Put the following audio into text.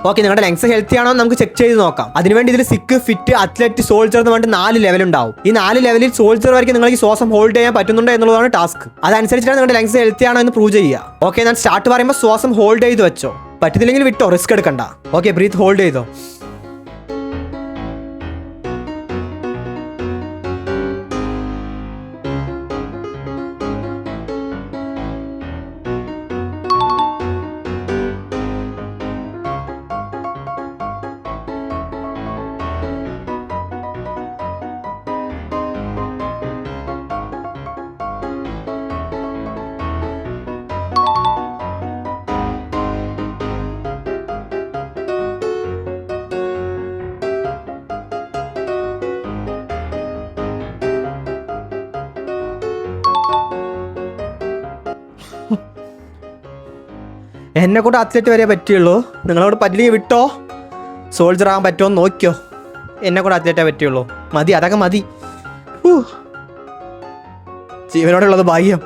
Okay, നിങ്ങളുടെ lungs healthy ആണോ നമുക്ക് ചെക്ക് ചെയ്ത് നോക്കാം. അതിനുവേണ്ടി ഇതിൽ സിക്ക്, ഫിറ്റ്, അത്ലറ്റ്, സോൾജർ എന്ന് പറഞ്ഞിട്ട് 4 ലെവൽ ഉണ്ടാവും. ഈ 4 ലെവലിൽ സോൾജർ വരയ്ക്ക് നിങ്ങൾക്ക് ശ്വാസം ഹോൾഡ് ചെയ്യാൻ പറ്റുന്നുണ്ടോ എന്നുള്ളതാണ് ടാസ്ക്. അതനുസരിച്ചാണ് നിങ്ങളുടെ ലങ്സ് ഹെൽത്തി ആണോ എന്ന് പ്രൂവ് ചെയ്യുക. ഓക്കെ, ഞാൻ സ്റ്റാർട്ട് പറയുമ്പോൾ ശ്വാസം ഹോൾഡ് ചെയ്ത് വെച്ചോ. പറ്റുന്നില്ലെങ്കിൽ വിട്ടോ, റിസ്ക് എടുക്കണ്ട. ഓക്കെ, ബ്രീത്ത് ഹോൾഡ് ചെയ്തോ. എന്നെ കൂടെ അത്ലറ്റ് വരെ പറ്റുള്ളൂ. നിങ്ങളോട് പറ്റില്ലെങ്കിൽ വിട്ടോ. സോൾജർ ആകാൻ പറ്റുമോ എന്ന് നോക്കിയോ. എന്നെ കൂടെ അത്ലറ്റേ പറ്റുള്ളൂ. മതി, അതൊക്കെ മതി. ജീവനോടുള്ളത് ഭാഗ്യം.